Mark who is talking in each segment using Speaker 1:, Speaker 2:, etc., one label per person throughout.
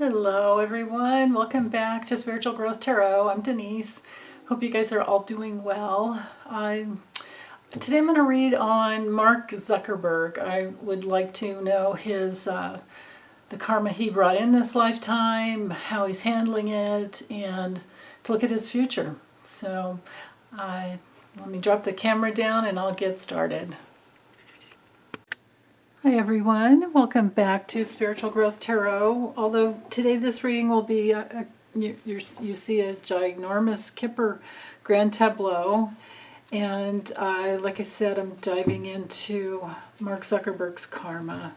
Speaker 1: Hello everyone, welcome back to Spiritual Growth Tarot. I'm Denise. Hope you guys are all doing well. Today I'm going to read on Mark Zuckerberg. I would like to know his the karma he brought in this lifetime, how he's handling it, and to look at his future. So let me drop the camera down and I'll get started. Hi everyone, welcome back to Spiritual Growth Tarot. Although today this reading will be, you see a ginormous Kipper grand tableau, and like I said, I'm diving into Mark Zuckerberg's karma.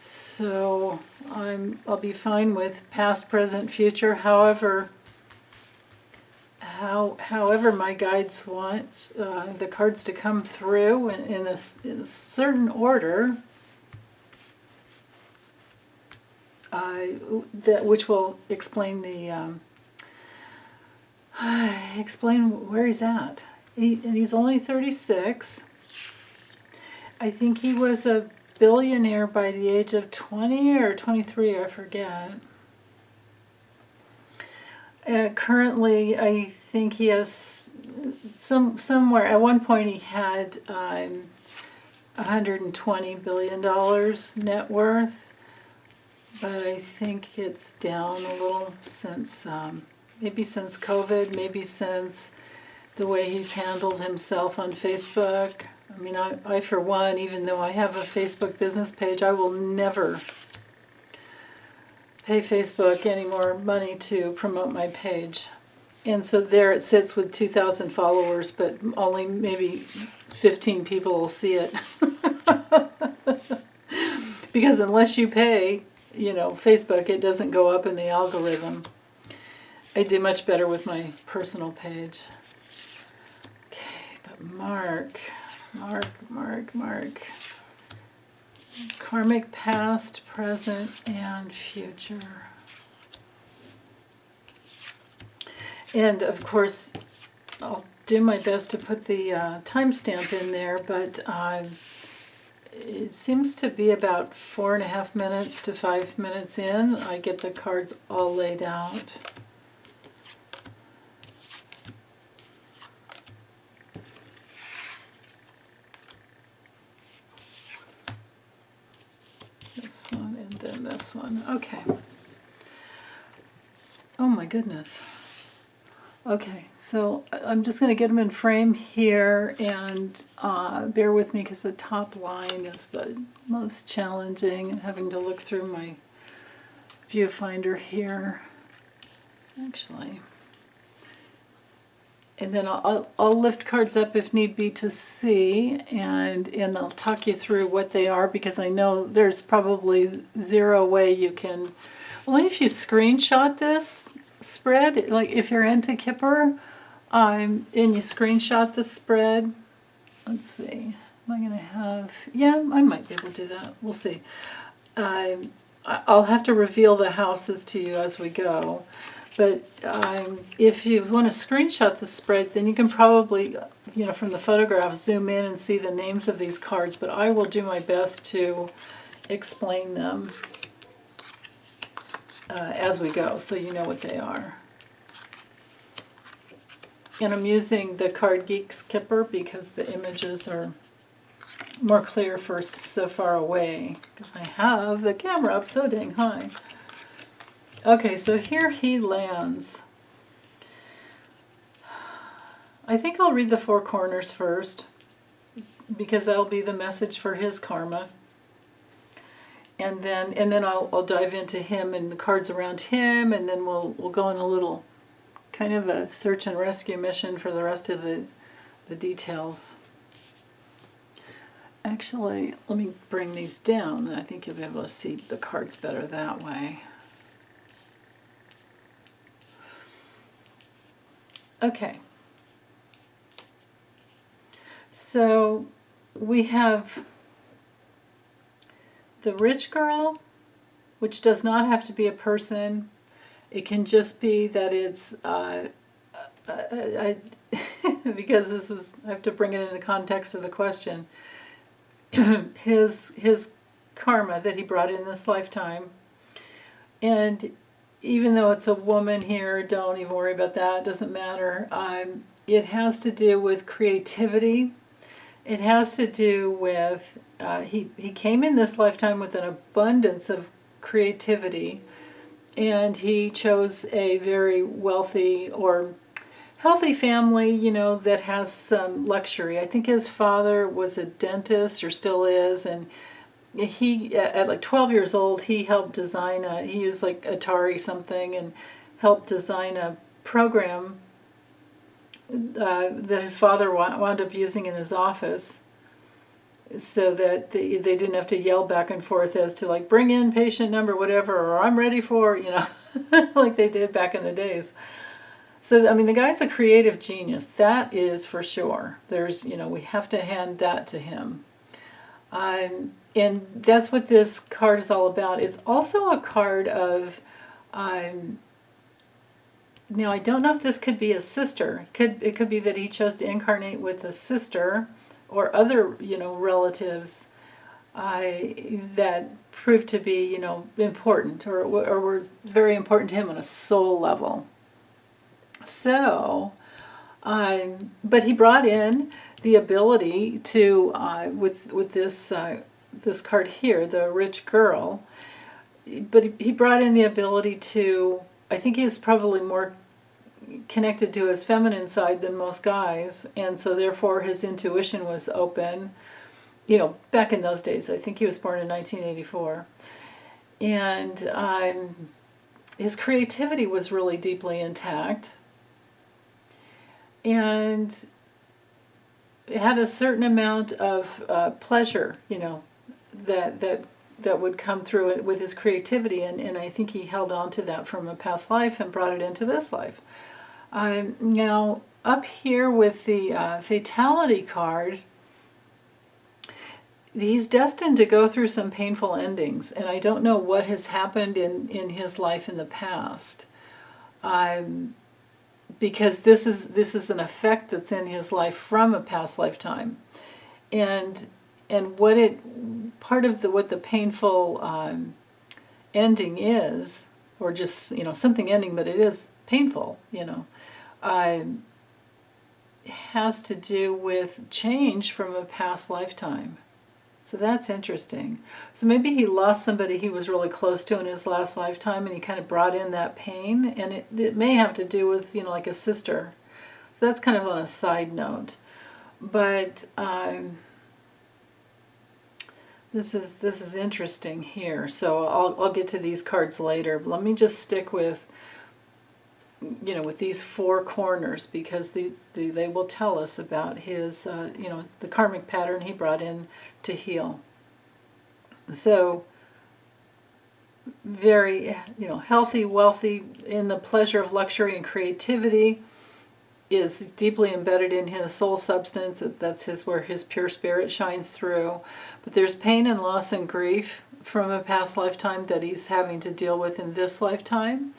Speaker 1: So I'll be fine with past, present, future. However my guides want the cards to come through in a certain order, which will explain explain where he's at. And he's only 36. I think he was a billionaire by the age of 20 or 23, I forget. Currently, I think he has somewhere. At one point, he had $120 billion net worth, but I think it's down a little since maybe since COVID, maybe since the way he's handled himself on Facebook. I mean, I for one, even though I have a Facebook business page, I will never pay Facebook any more money to promote my page. And so there it sits with 2,000 followers, but only maybe 15 people will see it. Because unless you pay, Facebook, it doesn't go up in the algorithm. I do much better with my personal page. Okay, but Mark. Karmic past, present, and future. And of course, I'll do my best to put the timestamp in there, but it seems to be about 4.5 minutes to 5 minutes in. I get the cards all laid out. This one and then this one. Okay. Oh my goodness. Okay, so I'm just going to get them in frame here, and bear with me because the top line is the most challenging, and having to look through my viewfinder here. Actually. And then I'll lift cards up if need be to see, and I'll talk you through what they are, because I know there's probably zero way you can, only if you screenshot this spread, like if you're into Kipper, and you screenshot the spread. Let's see, am I going to have, yeah, I might be able to do that, we'll see. I'll have to reveal the houses to you as we go. But if you want to screenshot the spread, then you can probably, from the photograph, zoom in and see the names of these cards. But I will do my best to explain them as we go, so you know what they are. And I'm using the card Geek's Kipper because the images are more clear for so far away, because I have the camera up so dang high. Okay, so here he lands. I think I'll read the four corners first, because that'll be the message for his karma. And then I'll dive into him and the cards around him, and then we'll go on a little kind of a search and rescue mission for the rest of the details. Actually, let me bring these down. I think you'll be able to see the cards better that way. Okay, so we have the rich girl, which does not have to be a person. It can just be that it's, because this is, I have to bring it in the context of the question. His karma that he brought in this lifetime And even though it's a woman here, don't even worry about that. It doesn't matter. It has to do with creativity. It has to do with, he came in this lifetime with an abundance of creativity, and he chose a very wealthy or healthy family, you know, that has some luxury. I think his father was a dentist, or still is, and he, at like 12 years old, he helped design he used like Atari something and helped design a program that his father wound up using in his office, so that they didn't have to yell back and forth as to like, bring in patient number whatever, or I'm ready for, you know, like they did back in the days. So, I mean, the guy's a creative genius. That is for sure. There's, you know, we have to hand that to him. And that's what this card is all about. It's also a card of, now I don't know if this could be a sister. It could be that he chose to incarnate with a sister or other, you know, relatives that proved to be, you know, important or were very important to him on a soul level. So, but he brought in the ability to, with this this card here, the rich girl, but he brought in the ability to, I think he's probably more connected to his feminine side than most guys, and so therefore his intuition was open. You know, back in those days, I think he was born in 1984, and his creativity was really deeply intact, and it had a certain amount of pleasure, you know, that would come through it with his creativity, and I think he held on to that from a past life and brought it into this life. Now, up here with the Fatality card, he's destined to go through some painful endings, and I don't know what has happened in his life in the past, because this is an effect that's in his life from a past lifetime, and part of what the painful ending is, or just, you know, something ending, but it is painful, you know, has to do with change from a past lifetime. So that's interesting. So maybe he lost somebody he was really close to in his last lifetime, and he kind of brought in that pain, and it may have to do with, you know, like a sister. So that's kind of on a side note. But this is interesting here. So I'll get to these cards later. But let me just stick with, you know, with these four corners, because they will tell us about his, you know, the karmic pattern he brought in to heal. So very, you know, healthy, wealthy, in the pleasure of luxury and creativity, is deeply embedded in his soul substance. That's where his pure spirit shines through. But there's pain and loss and grief from a past lifetime that he's having to deal with in this lifetime.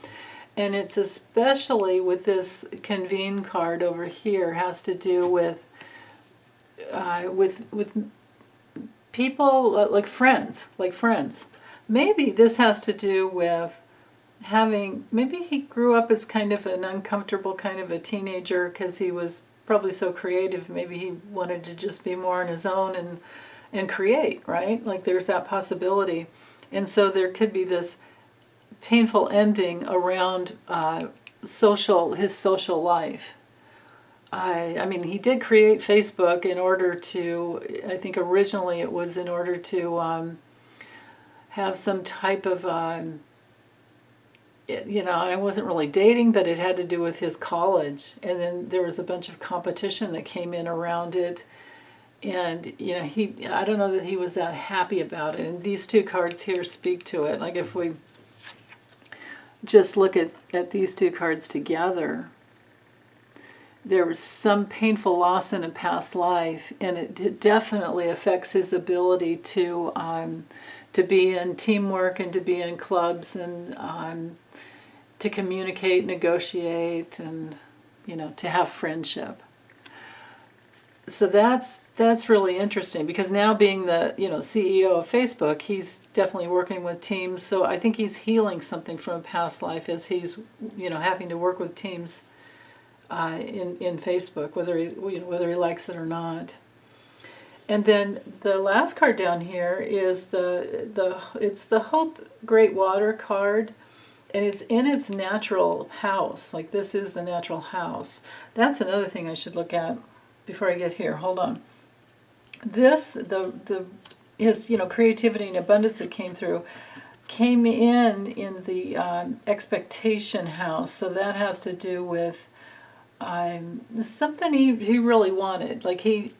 Speaker 1: And it's especially with this Convene card over here, has to do with people, like friends. Maybe this has to do with maybe he grew up as kind of an uncomfortable kind of a teenager because he was probably so creative. Maybe he wanted to just be more on his own and create, right? Like there's that possibility. And so there could be this painful ending around his social life. I mean, he did create Facebook in order to, I think originally it was in order to have some type of, you know, I wasn't really dating, but it had to do with his college. And then there was a bunch of competition that came in around it. And, you know, I don't know that he was that happy about it. And these two cards here speak to it. Like if we just look at these two cards together, there was some painful loss in a past life, and it definitely affects his ability to be in teamwork and to be in clubs and to communicate, negotiate, and, you know, to have friendship. so that's really interesting, because now being the CEO of Facebook, he's definitely working with teams. So I think he's healing something from a past life as he's having to work with teams in Facebook, whether he likes it or not. And then the last card down here is it's the Hope Great Water card, and it's in its natural house. Like, this is the natural house. That's another thing I should look at before I get here. Hold on. This his creativity and abundance that came in the expectation house. So that has to do with something he really wanted. Like, he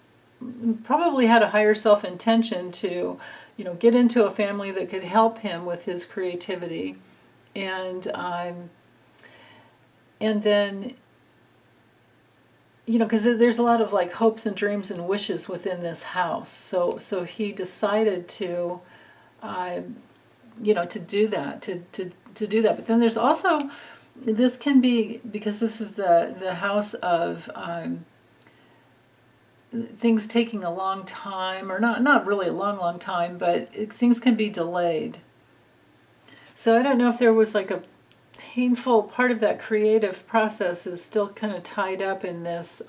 Speaker 1: probably had a higher self intention to get into a family that could help him with his creativity, and then because there's a lot of like hopes and dreams and wishes within this house. So he decided to to do that, to do that. But then there's also, this can be, because this is the house of things taking a long time, or not really a long time, but things can be delayed. So I don't know if there was like a painful part of that creative process is still kind of tied up in this,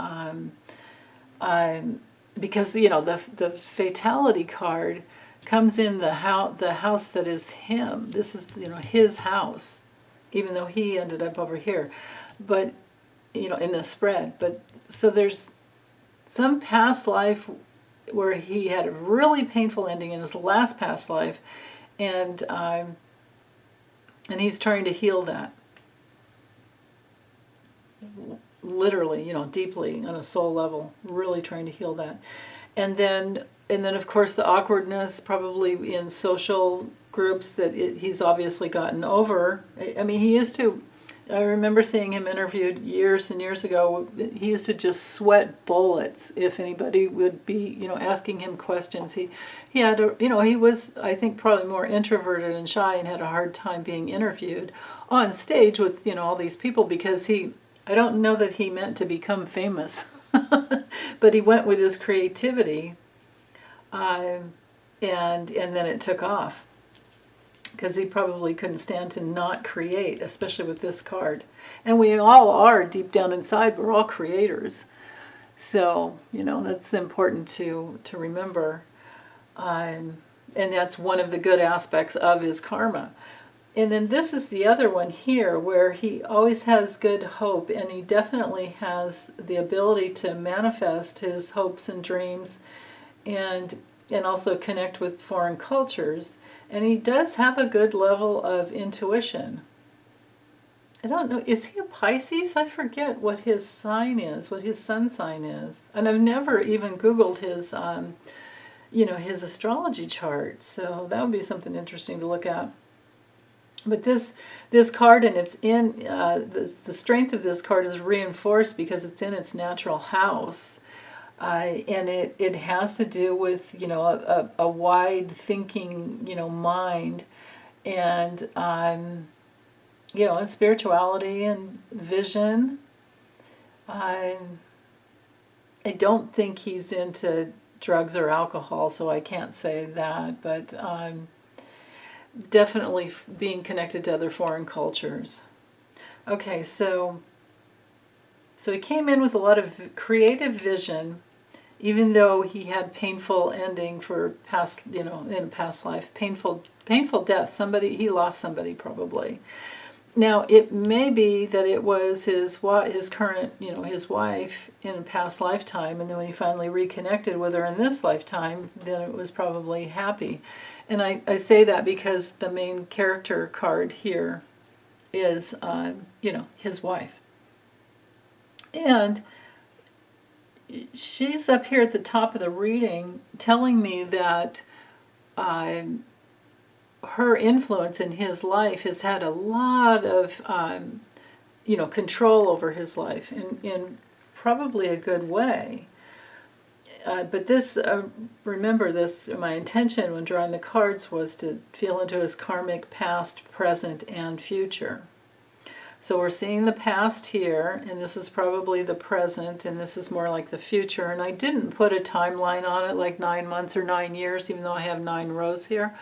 Speaker 1: because the fatality card comes in the house that is him. This is his house, even though he ended up over here, but in the spread. But so there's some past life where he had a really painful ending in his last past life, and he's trying to heal that. Literally, deeply on a soul level, really trying to heal that. And then of course the awkwardness probably in social groups that he's obviously gotten over. I mean, I remember seeing him interviewed years and years ago. He used to just sweat bullets if anybody would be, asking him questions. He had he was, I think, probably more introverted and shy, and had a hard time being interviewed on stage with, all these people, because I don't know that he meant to become famous, but he went with his creativity, and then it took off. Because he probably couldn't stand to not create, especially with this card. And we all are, deep down inside, we're all creators. So, that's important to remember. And that's one of the good aspects of his karma. And then this is the other one here, where he always has good hope, and he definitely has the ability to manifest his hopes and dreams, and also connect with foreign cultures. And he does have a good level of intuition. I don't know, is he a Pisces? I forget what his sign is, what his sun sign is. And I've never even Googled his, his astrology chart. So that would be something interesting to look at. But this card, and it's in, the strength of this card is reinforced because it's in its natural house. And it has to do with, a wide thinking, mind, and, and spirituality and vision. I don't think he's into drugs or alcohol, so I can't say that, but definitely being connected to other foreign cultures. Okay, so he came in with a lot of creative vision, even though he had painful ending for past, in a past life, painful death. He lost somebody probably. Now, it may be that it was his current, his wife in a past lifetime, and then when he finally reconnected with her in this lifetime, then it was probably happy. And I say that because the main character card here is, his wife. And she's up here at the top of the reading telling me that her influence in his life has had a lot of, control over his life in probably a good way. But this, remember this, my intention when drawing the cards was to feel into his karmic past, present, and future. So we're seeing the past here, and this is probably the present, and this is more like the future. And I didn't put a timeline on it, like 9 months or 9 years, even though I have 9 rows here.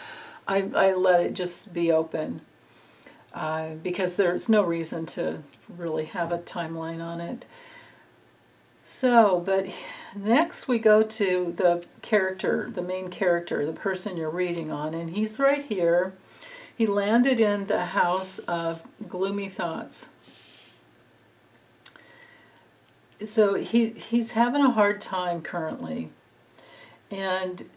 Speaker 1: I let it just be open because there's no reason to really have a timeline on it. So, but next we go to the character, the main character, the person you're reading on, and he's right here. He landed in the house of gloomy thoughts. So he's having a hard time currently, and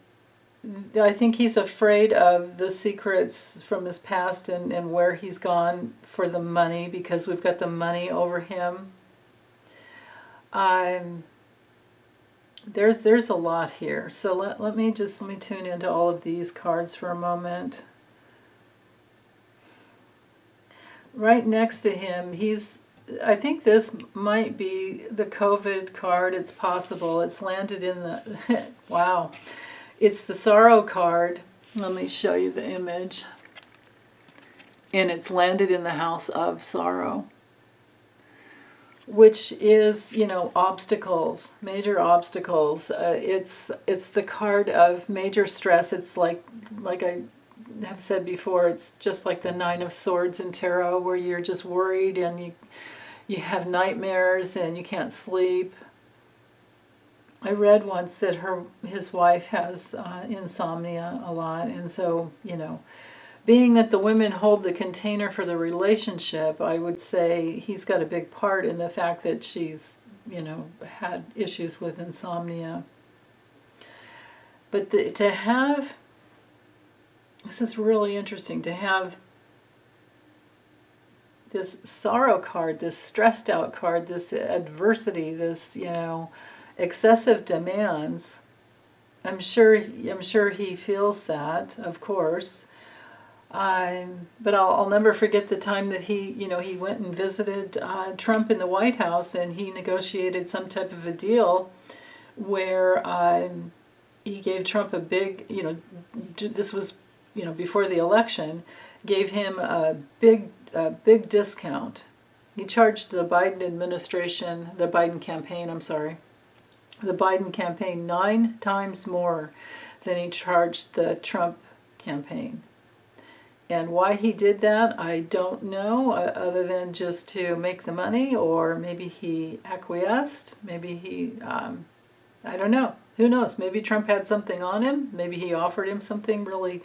Speaker 1: I think he's afraid of the secrets from his past and where he's gone for the money, because we've got the money over him. There's a lot here. So let me tune into all of these cards for a moment. Right next to him, I think this might be the COVID card. It's possible. It's landed in the, wow. It's the sorrow card. Let me show you the image. And it's landed in the house of sorrow, which is, you know, obstacles, major obstacles. It's the card of major stress. It's like I have said before, it's just like the 9 of Swords in tarot, where you're just worried and you have nightmares and you can't sleep. I read once that his wife has insomnia a lot, and so, you know, being that the women hold the container for the relationship, I would say he's got a big part in the fact that she's, you know, had issues with insomnia. But to have, this is really interesting, to have this sorrow card, this stressed out card, this adversity, this, you know, excessive demands. I'm sure he feels that, of course. But I'll never forget the time that he went and visited Trump in the White House, and he negotiated some type of a deal where he gave Trump a big, you know, this was, you know, before the election, gave him a big discount. He charged the Biden administration, the Biden campaign, the Biden campaign 9 times more than he charged the Trump campaign. And why he did that, I don't know, other than just to make the money, or maybe he acquiesced, maybe he, I don't know. Who knows? Maybe Trump had something on him. Maybe he offered him something really,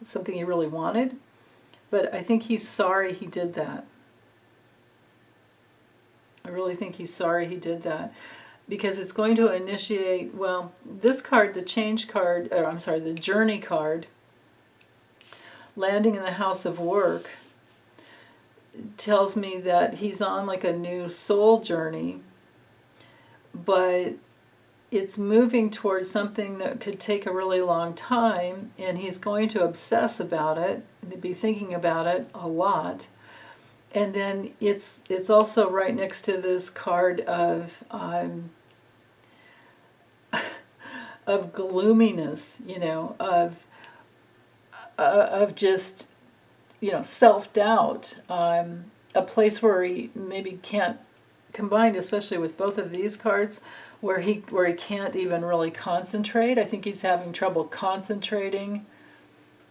Speaker 1: something he really wanted. But I think he's sorry he did that. I really think he's sorry he did that, because it's going to initiate, well, this card, the change card, or I'm sorry, the journey card, landing in the house of work, tells me that he's on like a new soul journey, but it's moving towards something that could take a really long time, and he's going to obsess about it, and be thinking about it a lot. And then it's also right next to this card of gloominess, you know, of just, you know, self-doubt, a place where he maybe can't, combined especially with both of these cards, where he can't even really concentrate. I think he's having trouble concentrating.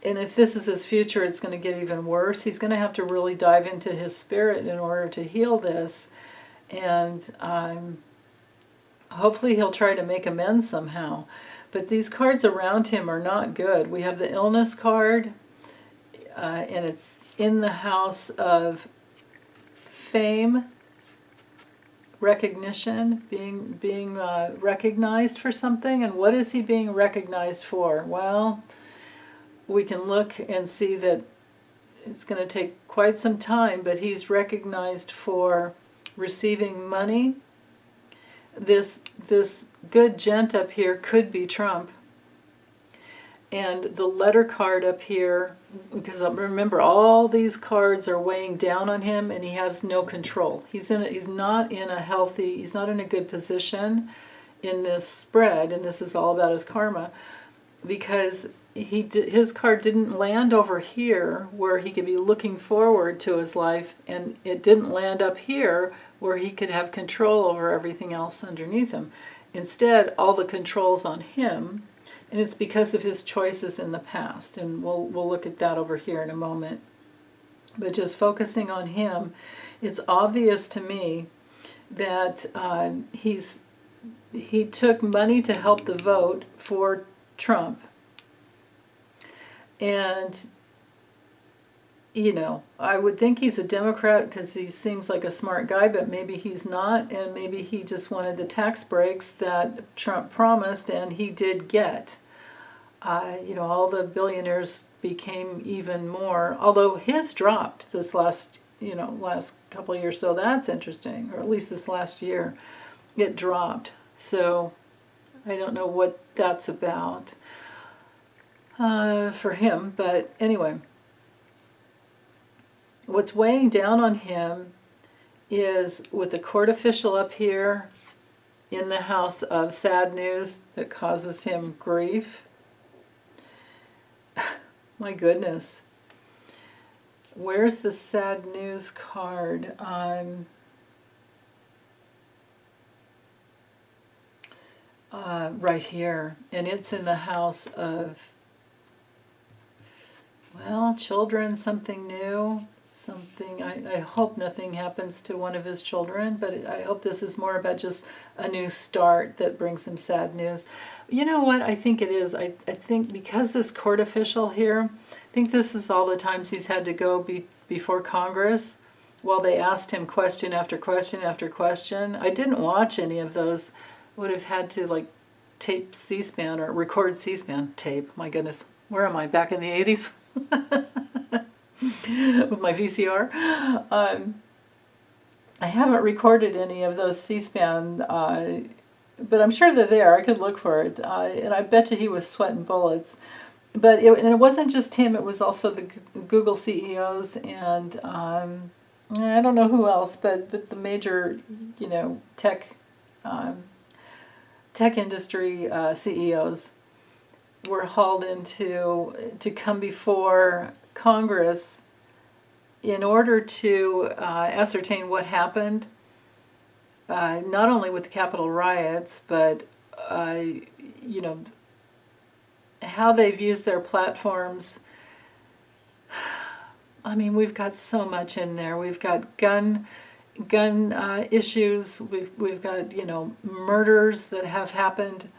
Speaker 1: And if this is his future, it's going to get even worse. He's going to have to really dive into his spirit in order to heal this. And hopefully he'll try to make amends somehow. But these cards around him are not good. We have the illness card, and it's in the house of fame, recognition, being recognized for something. And what is he being recognized for? Well, we can look and see that it's going to take quite some time, but he's recognized for receiving money. This good gent up here could be Trump. And the letter card up here, because remember, all these cards are weighing down on him, and he has no control. He's not in a good position in this spread, and this is all about his karma, because his card didn't land over here where he could be looking forward to his life, and it didn't land up here where he could have control over everything else underneath him. Instead, all the control's on him, and it's because of his choices in the past, and we'll look at that over here in a moment. But just focusing on him, it's obvious to me that he took money to help the vote for Trump. And, you know, I would think he's a Democrat because he seems like a smart guy, but maybe he's not, and maybe he just wanted the tax breaks that Trump promised and he did get. You know, all the billionaires became even more, although his dropped this last couple of years, so that's interesting, or at least this last year, it dropped. So I don't know what that's about for him, but anyway, what's weighing down on him is with the court official up here in the house of sad news that causes him grief. My goodness. Where's the sad news card? Right here. And it's in the house of, well, children, something new. Something, I hope nothing happens to one of his children, but I hope this is more about just a new start that brings him sad news. You know what I think it is? I think because this court official here, I think this is all the times he's had to go before Congress while they asked him question after question after question. I didn't watch any of those. Would have had to like tape C-SPAN or record C-SPAN. Tape, my goodness. Where am I? Back in the 80s? With my VCR. I haven't recorded any of those C-SPAN, but I'm sure they're there. I could look for it. And I bet you he was sweating bullets. But it wasn't just him. It was also the Google CEOs and I don't know who else, but the major, you know, tech industry CEOs were hauled in to come before Congress in order to ascertain what happened, not only with the Capitol riots, but you know, how they've used their platforms. I mean, we've got so much in there. We've got gun issues. We've got, you know, murders that have happened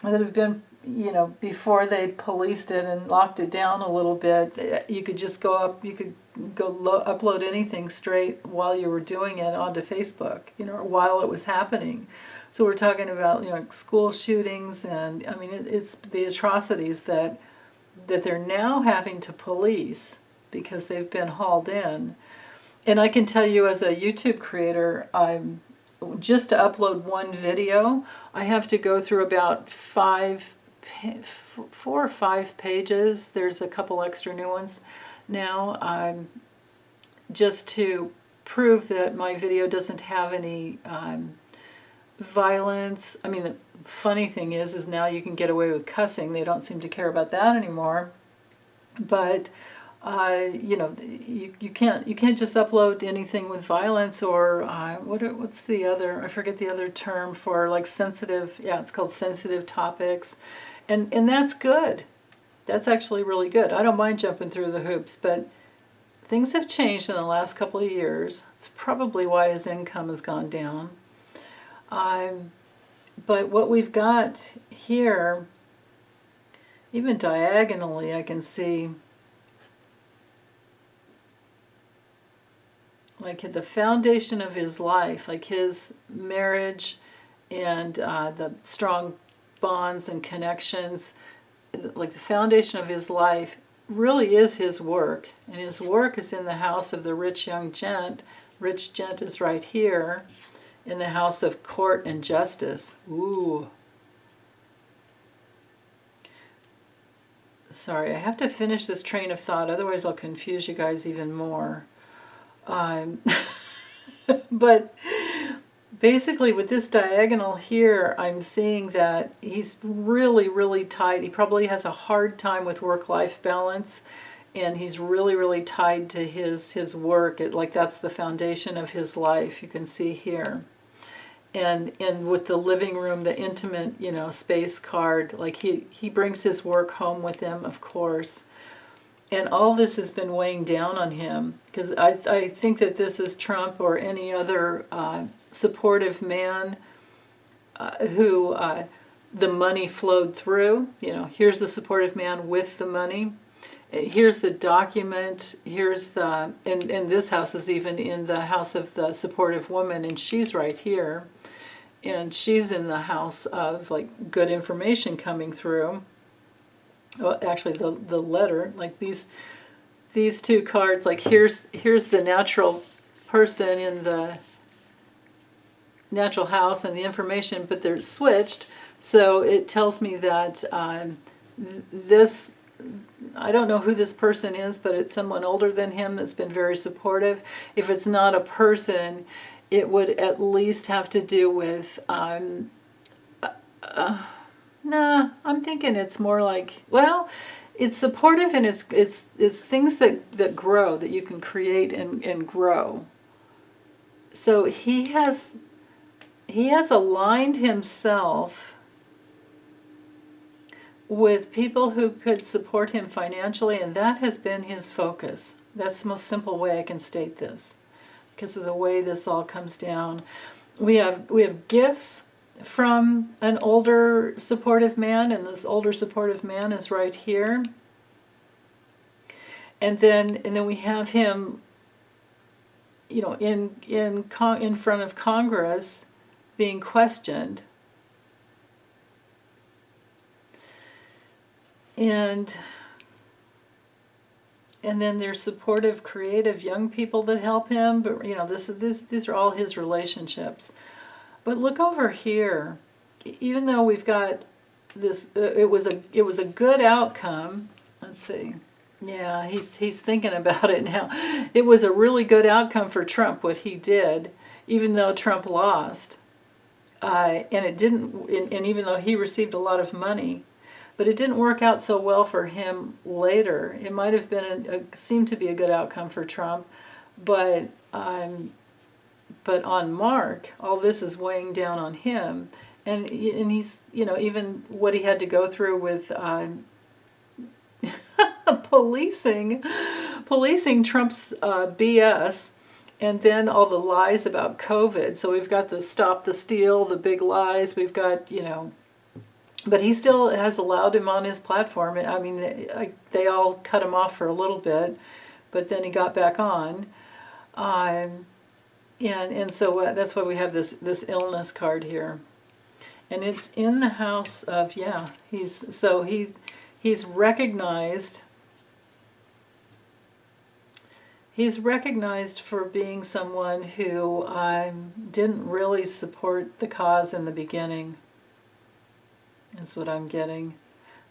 Speaker 1: that have been, you know, before they policed it and locked it down a little bit. You could just upload anything straight while you were doing it onto Facebook, you know, while it was happening. So we're talking about, you know, school shootings, and I mean, it's the atrocities that they're now having to police because they've been hauled in. And I can tell you, as a YouTube creator, just to upload one video, I have to go through about 4 or 5 pages. There's a couple extra new ones now, just to prove that my video doesn't have any violence. I mean, the funny thing is now you can get away with cussing. They don't seem to care about that anymore. But you know, you can't just upload anything with violence or what's the other? I forget the other term for, like, sensitive. Yeah, it's called sensitive topics, and that's good. That's actually really good. I don't mind jumping through the hoops, but things have changed in the last couple of years. It's probably why his income has gone down. But what we've got here, even diagonally, I can see, like, the foundation of his life, like his marriage and the strong bonds and connections, like the foundation of his life really is his work. And his work is in the house of the rich young gent. Rich gent is right here in the house of court and justice. Ooh. Sorry, I have to finish this train of thought, otherwise I'll confuse you guys even more. But basically with this diagonal here, I'm seeing that he's really, really tight. He probably has a hard time with work-life balance, and he's really, really tied to his work. Like that's the foundation of his life, you can see here. And with the living room, the intimate, space card, like he brings his work home with him, of course. And all this has been weighing down on him, because I think that this is Trump or any other supportive man who the money flowed through. Here's the supportive man with the money. Here's the document. Here's the, and this house is even in the house of the supportive woman, and she's right here. And she's in the house of like good information coming through. Well, actually, the letter, like these two cards, like here's the natural person in the natural house and the information, but they're switched. So it tells me that this, I don't know who this person is, but it's someone older than him that's been very supportive. If it's not a person, it would at least have to do with, nah, I'm thinking it's more like, well, it's supportive and it's things that grow, that you can create and grow. So he has aligned himself with people who could support him financially, and that has been his focus. That's the most simple way I can state this, because of the way this all comes down. We have gifts from an older supportive man, and this older supportive man is right here. And then we have him, in front of Congress, being questioned. And then there's supportive, creative young people that help him. But these are all his relationships. But look over here. Even though we've got this, it was a good outcome. Let's see. Yeah, he's thinking about it now. It was a really good outcome for Trump what he did, even though Trump lost, and it didn't. And even though he received a lot of money. But it didn't work out so well for him later. It might have been seemed to be a good outcome for Trump, but on Mark, all this is weighing down on him, and he's even what he had to go through with policing Trump's BS, and then all the lies about COVID. So we've got the stop the steal, the big lies. We've got But he still has allowed him on his platform. I mean, they all cut him off for a little bit, but then he got back on. And so that's why we have this illness card here. And it's in the house of, he's recognized. He's recognized for being someone who didn't really support the cause in the beginning. Is what I'm getting,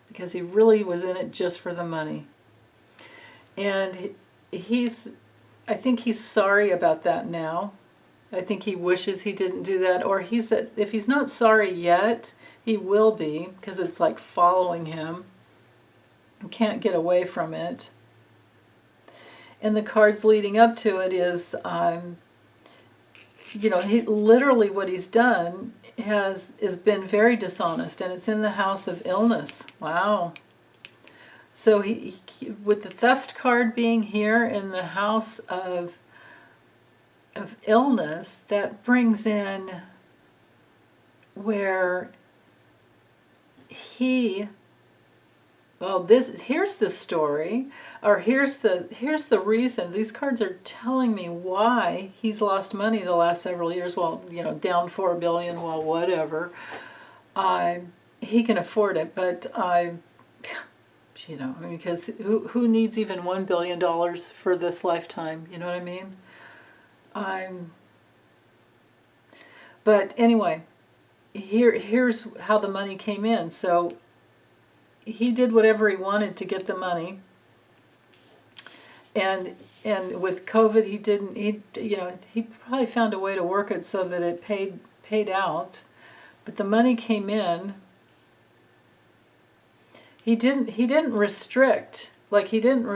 Speaker 1: because he really was in it just for the money. And I think he's sorry about that now. I think he wishes he didn't do that, or if he's not sorry yet, he will be, because it's like following him. He can't get away from it. And the cards leading up to it is, he literally what he's done has been very dishonest, and it's in the house of illness. Wow. So he with the theft card being here in the house of illness, that brings in where here's the story, or here's the reason. These cards are telling me why he's lost money the last several years. Well, down $4 billion. Well, whatever. He can afford it, but because who needs even $1 billion for this lifetime? You know what I mean? But anyway, here's how the money came in. So he did whatever he wanted to get the money, and and with COVID, he probably found a way to work it so that it paid out, but the money came in. He didn't restrict, like he didn't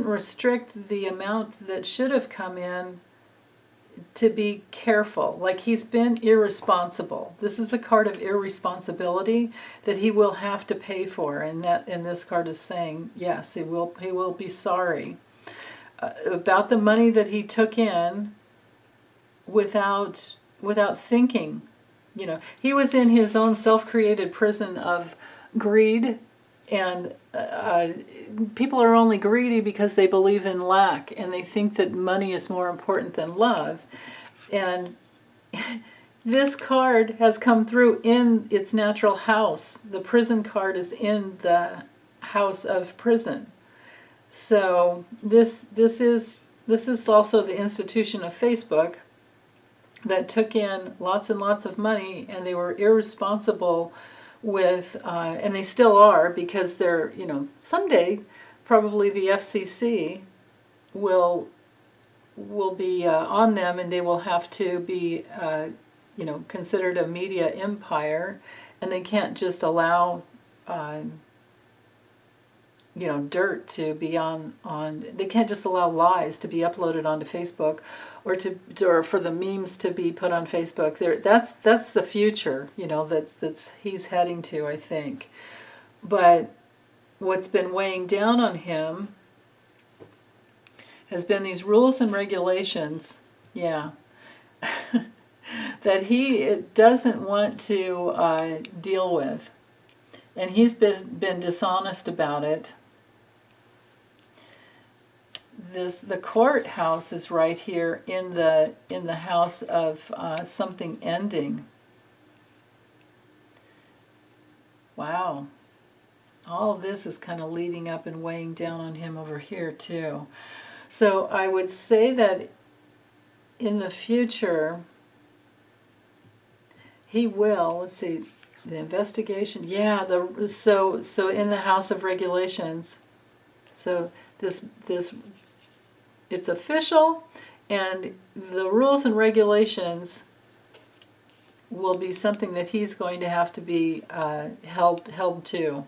Speaker 1: restrict the amount that should have come in to be careful. Like he's been irresponsible. This is the card of irresponsibility that he will have to pay for, and this card is saying yes, he will be sorry about the money that he took in without thinking. He was in his own self-created prison of greed, and people are only greedy because they believe in lack and they think that money is more important than love. And this card has come through in its natural house. The prison card is in the house of prison. So this is also the institution of Facebook that took in lots and lots of money, and they were irresponsible with, and they still are, because they're, someday probably the FCC will be on them, and they will have to be, considered a media empire, and they can't just allow, dirt to be on. They can't just allow lies to be uploaded onto Facebook, or for the memes to be put on Facebook. That's the future, that's he's heading to, I think. But what's been weighing down on him has been these rules and regulations, that he doesn't want to deal with, and he's been dishonest about it. The courthouse is right here in the house of something ending. Wow. All of this is kind of leading up and weighing down on him over here too. So I would say that in the future he will, let's see, the investigation, so in the House of Regulations. So this it's official, and the rules and regulations will be something that he's going to have to be held to.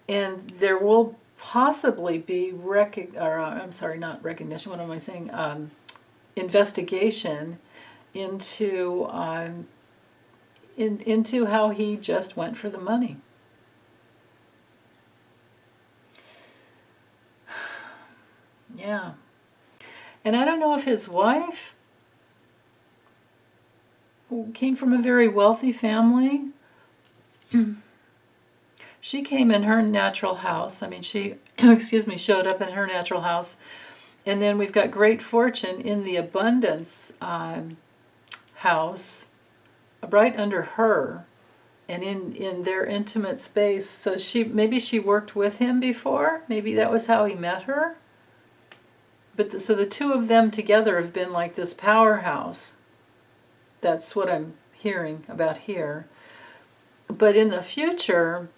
Speaker 1: And there will possibly be investigation into into how he just went for the money. Yeah. And I don't know if his wife came from a very wealthy family. She came in her natural house. I mean, she, showed up in her natural house. And then we've got great fortune in the abundance house, right under her, and in their intimate space. So maybe she worked with him before. Maybe that was how he met her. But so the two of them together have been like this powerhouse. That's what I'm hearing about here. But in the future,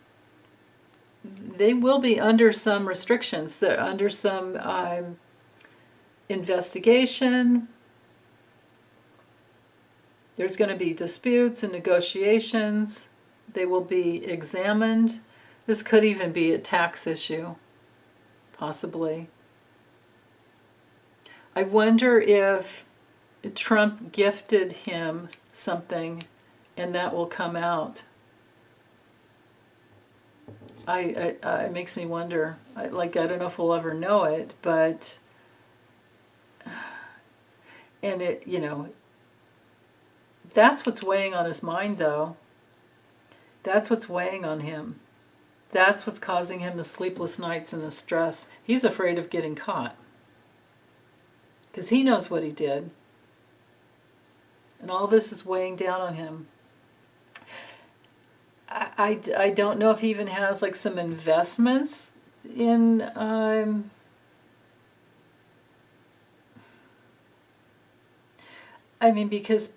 Speaker 1: they will be under some restrictions. They're under some investigation. There's going to be disputes and negotiations. They will be examined. This could even be a tax issue, possibly. I wonder if Trump gifted him something and that will come out. It makes me wonder. I don't know if we'll ever know it, but and it, that's what's weighing on his mind, though. That's what's weighing on him. That's what's causing him the sleepless nights and the stress. He's afraid of getting caught because he knows what he did, and all this is weighing down on him. I don't know if he even has like some investments in because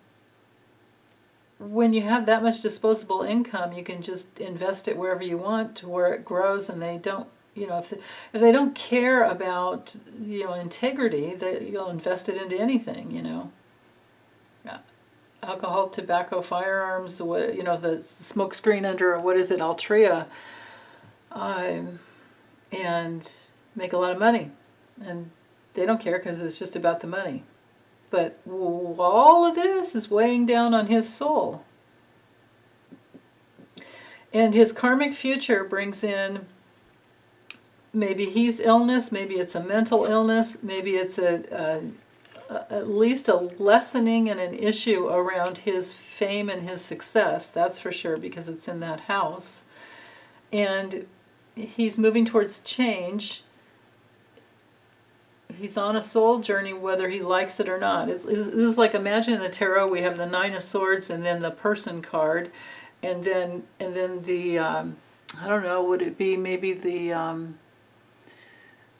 Speaker 1: when you have that much disposable income, you can just invest it wherever you want to where it grows, and they don't you know, if they don't care about, integrity, you'll invest it into anything, Yeah. Alcohol, tobacco, firearms, the smoke screen under, what is it, Altria, and make a lot of money. And they don't care because it's just about the money. But all of this is weighing down on his soul. And his karmic future brings in, maybe he's illness, maybe it's a mental illness, maybe it's at least a lessening and an issue around his fame and his success, that's for sure, because it's in that house. And he's moving towards change. He's on a soul journey whether he likes it or not. This is like, imagine in the tarot we have the Nine of Swords and then the Person card, and then the, I don't know, would it be maybe the,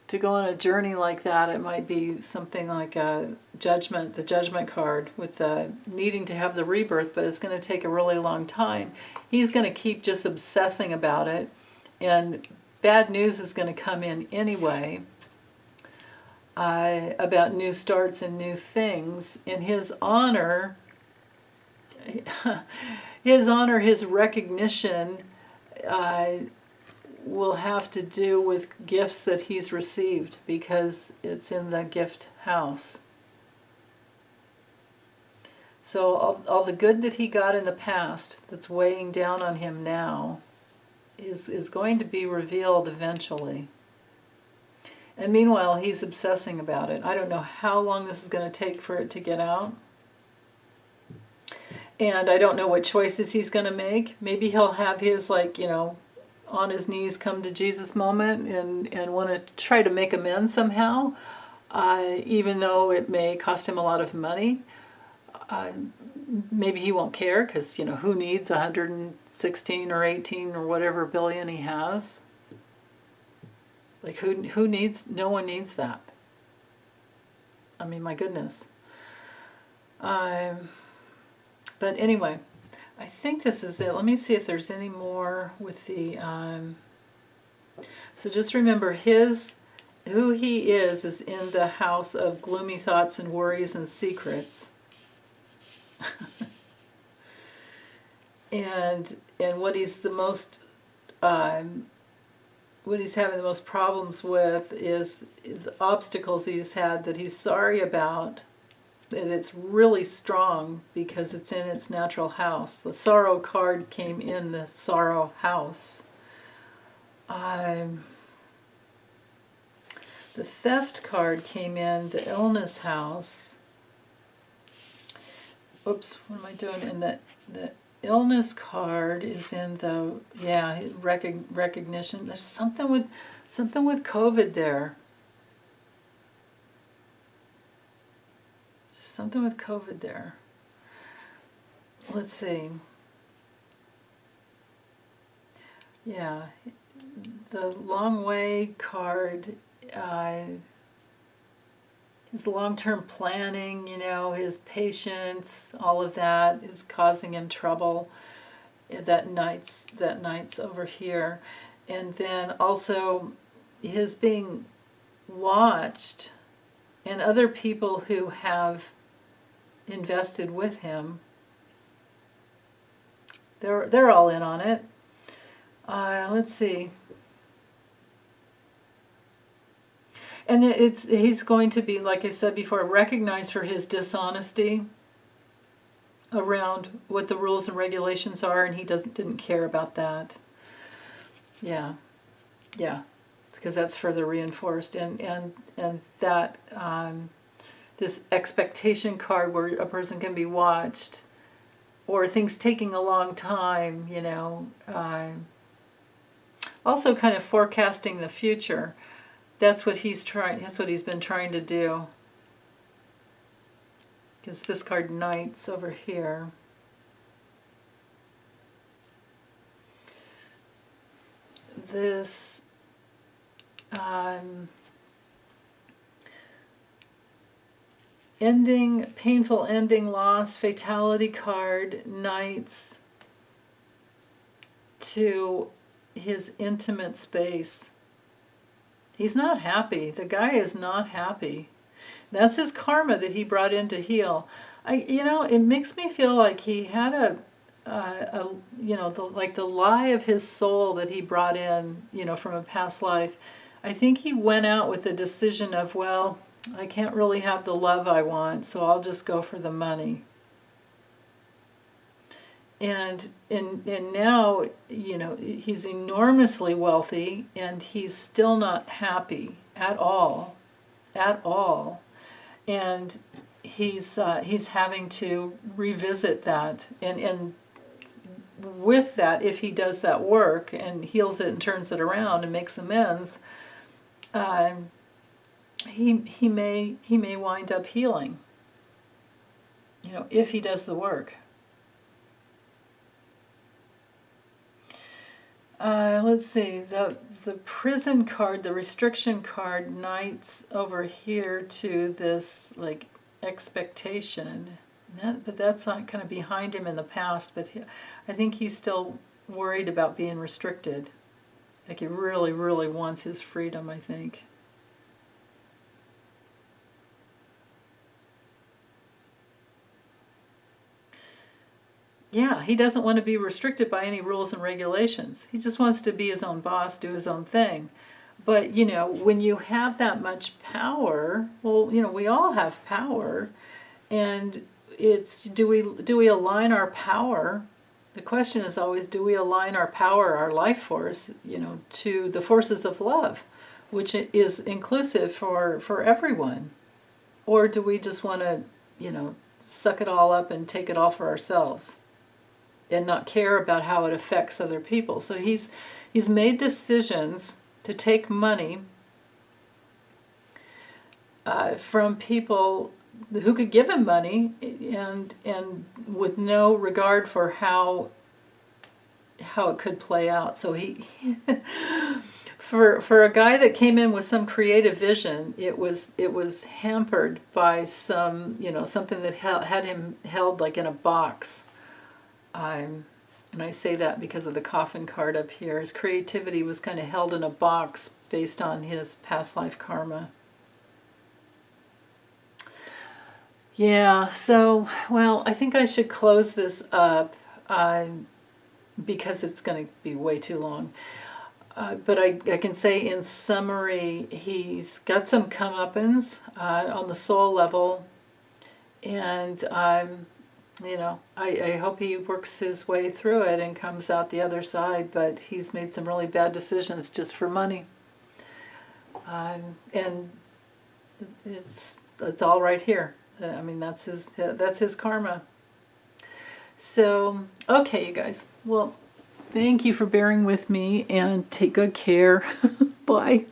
Speaker 1: to go on a journey like that, it might be something like a Judgment, the Judgment card, with the needing to have the rebirth, but it's going to take a really long time. He's going to keep just obsessing about it, and bad news is going to come in anyway, about new starts and new things. In his honor, his recognition will have to do with gifts that he's received, because it's in the gift house. So all the good that he got in the past that's weighing down on him now is going to be revealed eventually. And meanwhile, he's obsessing about it. I don't know how long this is going to take for it to get out. And I don't know what choices he's going to make. Maybe he'll have his, on his knees come to Jesus moment and want to try to make amends somehow, even though it may cost him a lot of money. Maybe he won't care, because, who needs 116 or 18 or whatever billion he has? Like, who needs, no one needs that. I mean, my goodness. But anyway, I think this is it. Let me see if there's any more with the, so just remember who he is in the house of gloomy thoughts and worries and secrets. and what he's the most, what he's having the most problems with is the obstacles he's had that he's sorry about. And it's really strong because it's in its natural house. The sorrow card came in the sorrow house. The theft card came in the illness house. Oops, what am I doing? And the illness card is in the, recognition. There's something with COVID there. Something with COVID there. Let's see. Yeah, the long way card, his long-term planning, his patience, all of that is causing him trouble. That knight's over here. And then also his being watched, and other people who have invested with him, they're all in on it. Let's see. And he's going to be, like I said before, recognized for his dishonesty around what the rules and regulations are, and he didn't care about that. Yeah, because that's further reinforced, and that this expectation card where a person can be watched, or things taking a long time, also kind of forecasting the future. That's what he's been trying to do. Because this card, Knights, over here. This painful ending, loss, fatality card, Knights, to his intimate space. He's not happy. The guy is not happy. That's his karma that he brought in to heal. It makes me feel like he had the lie of his soul that he brought in, from a past life. I think he went out with the decision of, well, I can't really have the love I want, so I'll just go for the money. And now, he's enormously wealthy, and he's still not happy at all, and he's having to revisit that, and with that, if he does that work and heals it and turns it around and makes amends, he may wind up healing. If he does the work. Let's see, the prison card, the restriction card, knights over here to this, like, expectation. But that's not kind of behind him in the past, but I think he's still worried about being restricted. Like, he really, really wants his freedom, I think. Yeah, he doesn't want to be restricted by any rules and regulations. He just wants to be his own boss, do his own thing. But, when you have that much power, well, we all have power, and it's, do we align our power? The question is always, do we align our power, our life force, to the forces of love, which is inclusive for everyone? Or do we just want to, suck it all up and take it all for ourselves and not care about how it affects other people? So he's made decisions to take money from people who could give him money, and with no regard for how it could play out. So he for a guy that came in with some creative vision, it was hampered by some, something that had him held like in a box. And I say that because of the coffin card up here. His creativity was kind of held in a box based on his past life karma. Yeah, so, well, I think I should close this up because it's going to be way too long. But I can say in summary, he's got some comeuppance on the soul level, and I hope he works his way through it and comes out the other side, but he's made some really bad decisions just for money. And it's all right here. I mean, that's his karma. So, okay, you guys. Well, thank you for bearing with me, and take good care. Bye.